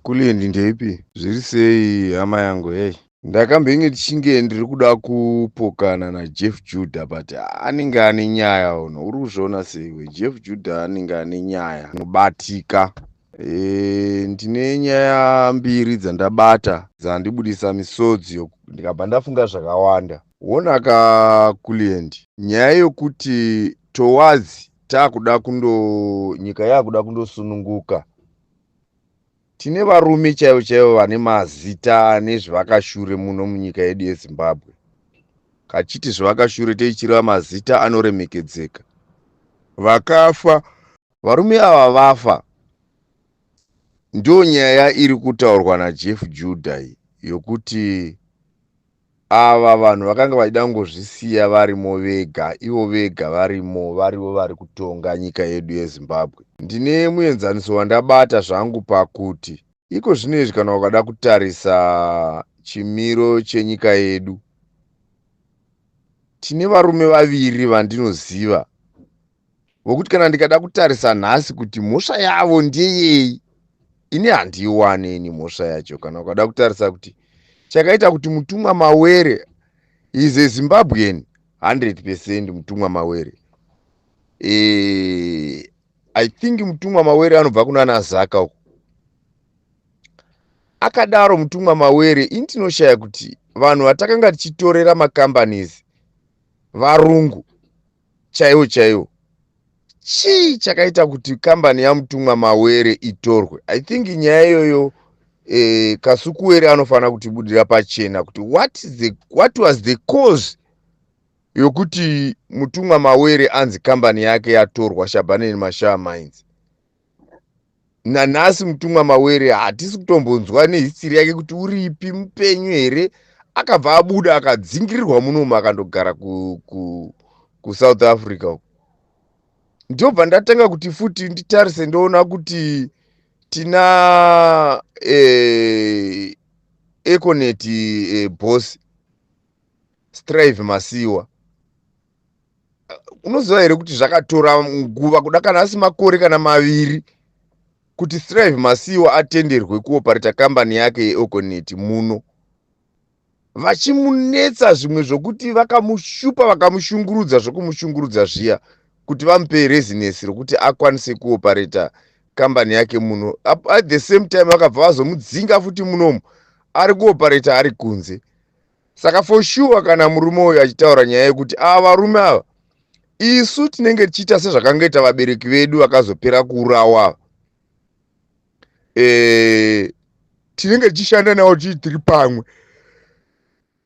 Kulendi ndeipi? Zviri sei hama yangu hey? Ndakambenge ndichinge ndiri kuda kupokana naJeff Judah but anenge ane nyaya uno. Uri kuzviona sei? Jeff Judah anenge ane nyaya inobatika. Ndine nyaya mbiri dzandabata dzandibudisa misodzi ndikabva ndafunga zvakawanda. Wonaka Kulendi, nyaya yokuti towards nyika yakuda kundosununguka. Tine varume chaivo chaivo vane mazita ane zvivakashure muno munyika yedu yeZimbabwe. Kachiti zvivakashure teichireva mazita anoremekedzeka. Vakafa, varume ava vafa. Ndo nyaya iri kutaurwa naJeff Judah yokuti ava vanhu vakanga vachida kungozvisiya varimo vega, ivo vega varimo, varivo vari kutonga nyika yedu yeZimbabwe. Ndine muenzaniso wandabata zvangu pakuti iko zvinezvi kana ukada kutarisa chimiro chenyika yedu, tine varume vaviri vandinoziva vokuti kana ndikada kutarisa nhasi kuti mhosva yavo ndeyei, ini handiiwaneni mhosva yacho. Kana ukada kutarisa kuti chakaita kuti Mutumwa Mawere is a Zimbabwean 100% Mutumwa Mawere. I think Mutumwa Mawere anobva kunana Zaka uko. Akadaro Mutumwa Mawere, ini tinoshaya kuti vanhu vatakanga tichitorera macompanies varungu chaivo chaivo, chii chakaita kuti kambani yaMutumwa Mawere itorwe? I think nyaya iyoyo Kasukuwere anofanira kutibudira pachena kuti what was the cause yokuti Mutumwa Mawere anzi kambani yake yatorwa Shabane Mashava Mines. Nanhasi Mutumwa Mawere hatisi kutombonzwa nehistori yake kuti uripi, mupenyu here, akabva abuda akadzingirirwa munomu akandogara kuSouth Africa uko. Ndobva ndatanga kuti futi nditarise ndoona kuti tina Econet boss Strive Masiyiwa. Unoziva here kuti zvakatora nguva kuda kana asi makore kana maviri kuti Strive Masiyiwa atenderwe kuopareta kambani yake yeEconet muno, vachimunetsa zvimwe zvokuti vakamushupa vakamushungurudza zvokumushungurudza zviya kuti vamupe rezinesi rokuti akwanise kuopareta kambani yake muno. At the same time vakabva vazomudzinga futi munomu ari kuopareta ari kunze. Saka for sure kana murume uyu achitaura nyaya yekuti ava varume ava isu tinenge tichiita sezvakangoita vabereki vedu vakazopera kuurawa, tinenge tichishanda navo tiri pamwe,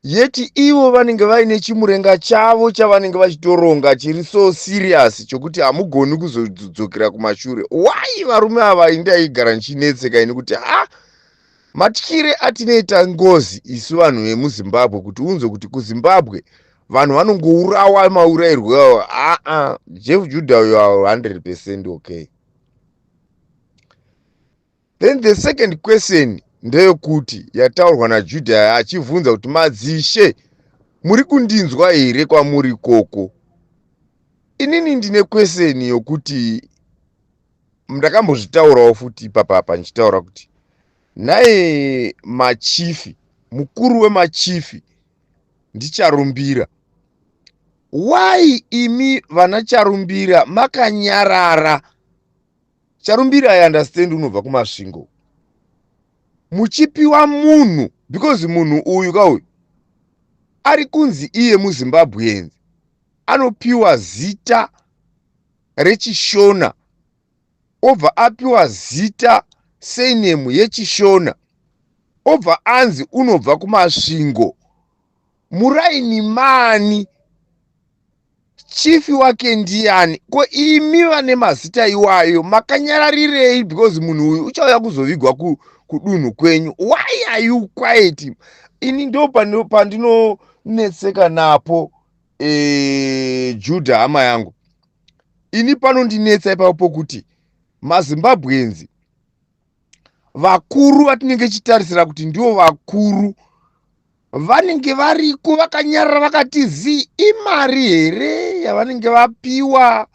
yeti ivo vanenge vaine chimurenga chavo chavanenge vachitoronga chiri so serious chokuti hamugoni kuzodzokera kumashure. Why varume ava indaigara nichinetseka ini kuti matyire atinoita ngozi isu vanhu vemuZimbabwe kuti unzwe kuti kuZimbabwe vanhu vanongourawa maurayirwo awo. Jeff Judah uyo 100% okay. Then the second question ndeyekuti yataurwa naJudah achivhunza kuti madzishe muri kundinzwa here kwamuri koko. Inini ndine question yokuti ndakambozvitaurawo futi ipapa ndichitaura kuti naye machifi, mukuru wemachifi ndiCharumbira, why imi vana Charumbira makanyarara? Charumbira I understand unobva kumasvingo, muchipiwa munhu, because munhu uyu kauyu ari kunzi iye muZimbabweans, anopiwa zita rechiShona, obva apiwa zita surname yechiShona, obva anzi unobva kumasvingo. Muraini mani? Chifi wake ndiani? Ko imi vane mazita iwayo makanyararirei? Because munhu uyu uchauya kuzovigwa kudunhu kwenyu. Why are you quiet? Ini ndo pandinonetseka napo Judah hama yangu. Ini panondinetsa ipapo pokuti maZimbabweans vakuru vatinenge chitarisira kuti ndio vakuru vanenge variko vakanyarara vakati zi, imari here yavanenge vapiwa,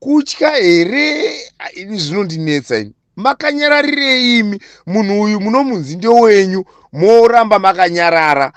kutya here? Ini zvinondinetsa ini. makanyararirei imi? Munhu uyu munomunzi ndewenyu, moramba makanyarara.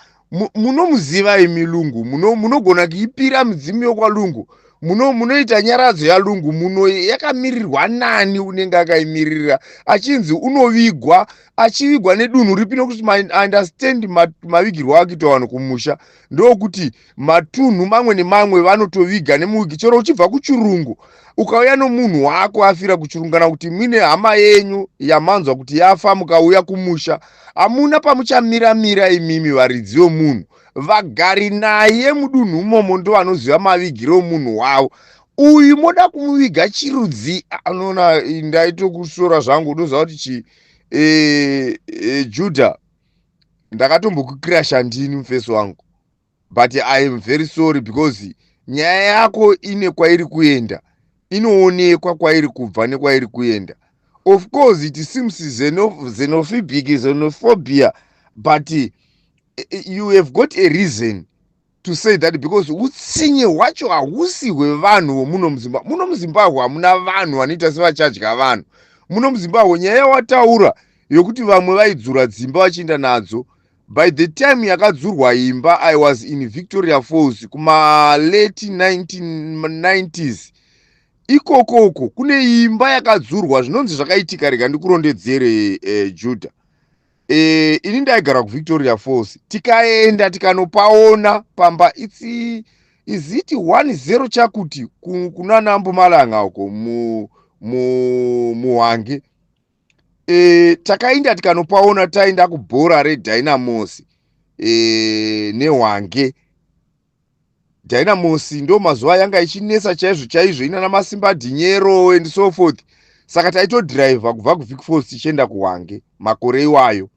Munomuziva imi lungu, munogona kuipira midzimu yokwalungu, munoita nyaradzo yalungu, muno yakamirirwa nani unenge akaimirira achinzi unovigwa, achivigwa nedunhu ripi? Nokuti maunderstand mavigirwo akuita vanhu kumusha ndokuti matunhu mamwe nemamwe vanotoviga nemuwigi. Chero uchibva kuchirungu ukauya nomunhu wako afira kuchirungu, kana kuti muine hama yenyu yamanzwa kuti yafa mukauya kumusha, hamuna pamuchamiramira imimi varidzi vomunhu. Vagari naye mudunhu umomo ndo vanoziva mavigire omunhu wavo. Uyu moda kumuviga chirudzi. Anoona ndaitokusora zvangu, unoziva kuti Judha, ndakatombokukirasha ndini mufesi wangu, but I am very sorry because nyaya yako ine kwairi kuenda, inoonekwa kwairi kubva nekwairi kuenda. Of course it seems xenophobic, xenophobia, but you have got a reason to say that, because utsinye hwacho hahusi hwevanhu vomuno muZimbabwe. Muno muZimbabwe hamuna vanhu vanoita sevachadya vanhu. Muno muZimbabwe nyaya yawataura yokuti vamwe vaidzura dzimba vachienda nadzo, by the time yakadzurwa imba, I was in Victoria Falls kuma late 1990s. Ikokoko kune imba yakadzurwa, zvinonzi zvakaitika. Rega ndikurondedzere Judha. Ini ndaigara kuVictoria Falls, tikaenda tikanopaona pamba is it 10 chakuti kunana Mpumalanga uko muHwange. Takaenda tikanopaona, taenda kubhora reDynamos neHwange. Dynamos ndo mazuva yanga ichinesa chaizvo chaizvo, ina namasimba dhinyero and so forth. Saka taitodhiraivha kubva kuVic Falls tichienda kuHwange makore iwayo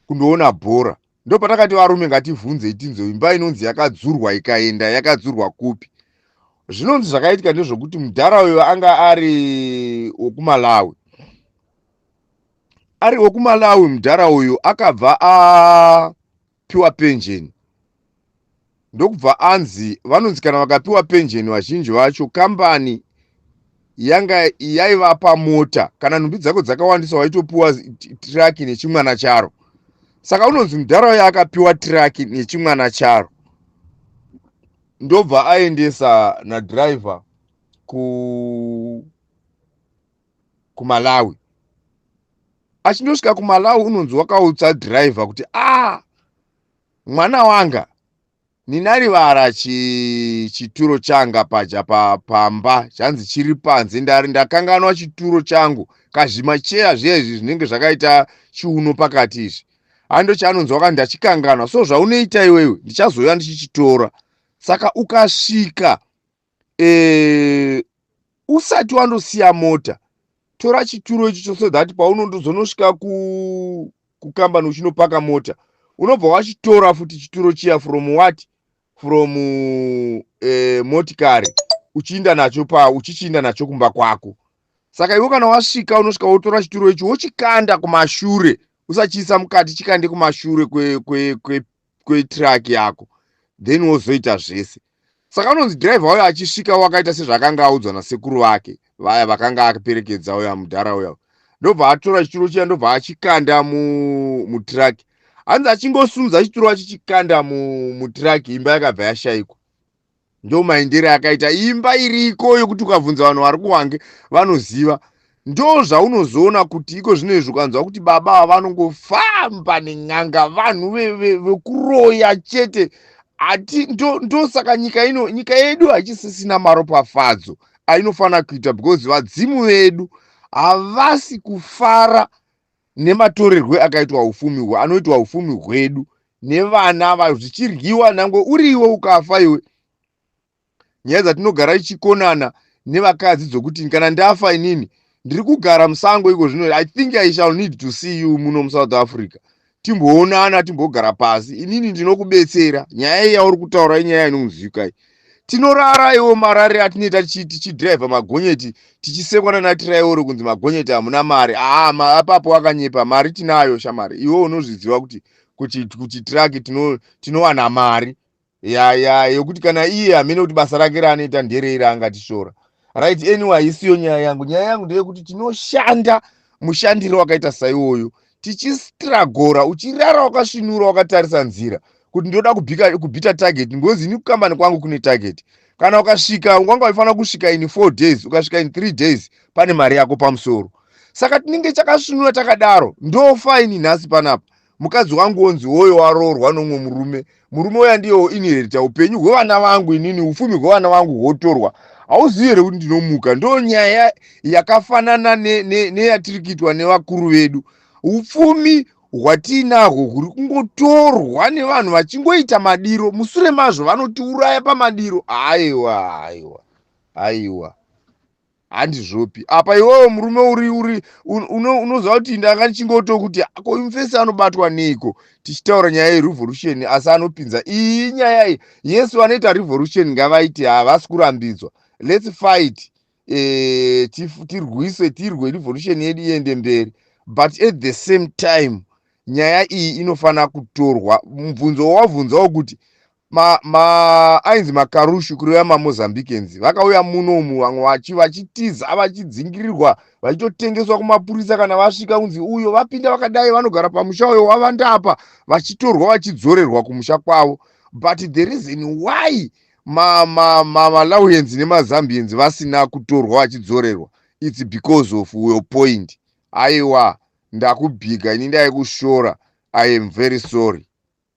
kundoona bhora. Ndo patakati varume ngativhunze tinzo imba inonzi yakadzurwa ikaenda yakadzurwa kupi. Zvinonzi zvakaitika ndezvokuti mudhara uyo anga ari wokuMalawi. Ari wokuMalawi mudhara uyu akabva apiwa pension. Ndokubva anzi vanonzi kana vakapiwa pension vazhinji vacho kambani yanga yaivapa mota, kana nhumbi dzako dzakawandisa waitopiwa traki nechimwana charo. Saka unonzi mudhara uyu akapiwa traki nechimwana charo, ndobva aendesa nadhiraivha kuMalawi. Achindosvika kuMalawi unonzi wakaudza dhiraivha kuti mwana wanga, ninarivara chituro changa paja pamba chanzi chiri panze, ndakanganwa chituro changu, kazvimacheya zvezvi zvinenge zvakaita chiuno pakati izvi. Ando chaanonzi wakati ndachikanganwa, so zvaunoita iwewe ndichazoya ndichichitora. Saka ukasvika usati wandosiya mota, tora chituro icho so that paunondozonosvika kukambani uchinopaka mota, unobva wachitora futi chituro chiya from what, from motikari uchienda nacho kumba kwako. Saka iwe kana wasvika unosvika wotora chituro icho wochikanda kumashure, usachiisa mukati, chikande kumashure kwetraki yako, then wozoita zvese. Saka unonzi dhiraivha wayo achisvika wakaita sezvakanga audzwa nasekuru vake vaya vakanga akaperekedza uya mudhara uya. Ndobva atora chituro chiya, ndobva achikanda mutraki. Hanzi achingosunza chituro achichikanda mutraki, imba yakabva yashayikwa. Ndo maendero akaita imba iriko yokuti ukabvunza vanhu vari kuHwange vanoziva. Ndo zvaunozoona kuti iko zvinezvi ukanzwa kuti baba vanongofamba nen'anga, vanhu vekuroya chete. Ndo saka nyika yedu hachisisina maropafadzo ainofana kuita, because vadzimu vedu havasi kufara nematorerwe akaitwa ufumi anoitwa ufumi hwedu nevana zvichiryiwa. Nangwe uriwe ukafa iwe, nyaya dzatinogara ichikonana nevakadzi dzokuti kana ndafa inini ndiri kugara musango iko zvino, I think I shall need to see you muno muSouth Africa, timboonana, timbogara pasi, inini ndinokubetsera. Nyaya iyi yauri kutaura inyaya inonzwika. Tinorara iwo marare atinoita tichidhiraivha magonyeti, tichisekwana natiraiori kunzi magonyeti hamuna mari. Apapo wakanyepa, mari tinayo shamari. Iwo unozviziva kuti traki tinowana mari yokuti kana iye hamene kuti basa rake raanoita ndereira angatishora. right. Anyway, isiyo nyaya yangu. Nyaya yangu ndeyekuti tinoshanda mushandiro wakaita saiwoyo, tichistragora, uchirara wakasvinura wakatarisa nzira kuti ndoda kubhita target, ngozi ini kukambani kwangu kune target. Kana ukasvika wanga waifanira kusvika in 4 days, ukasvika in 3 days, pane mari yako pamusoro. Saka tinenge takasvinura takadaro, ndo faini nhasi panapa. Mukadzi wangu onzi woyo waroorwa nomwe murume uya ndiyo inherita upenyu hwevana vangu, inini ufumi hwevana vangu hwotorwa. Hauzivi here kuti ndinomuka? Ndo nyaya yakafanana neyatiri kuitwa nevakuru vedu. Upfumi hwatinahwo huri kungotorwa nevanhu vachingoita madiro, musure mazvo vanotiuraya pamadiro. Aiwa handizvopi apa. Iwewe murume uri unoziva kuti ndanga ndichingotokuti ko mufesi anobatwa neiko tichitaura nyaya yerevolution, asi anopinza iyi nyaya iyi. Yesu vanoita revolution ngavaiti havasi kurambidzwa, let's fight, tirwe revolution yedu iende mberi, but at the same time nyaya iyi inofanira kutorwa. Mubvunzo wavabvunzawo kuti ainzi makarushu kureva maMozambicans vakauya munomu, vamwe vachitiza vachidzingirirwa vachitotengeswa kumapurisa. Kana vasvika kunzi uyo vapinda vakadai vanogara pamusha uyo wavandapa, vachitorwa vachidzorerwa kumusha kwavo. But the reason why Malawians neMazambians vasina kutorwa vachidzorerwa, it's because of your point. Aiwa, ndakubhiga ini ndaikushora. I am very sorry.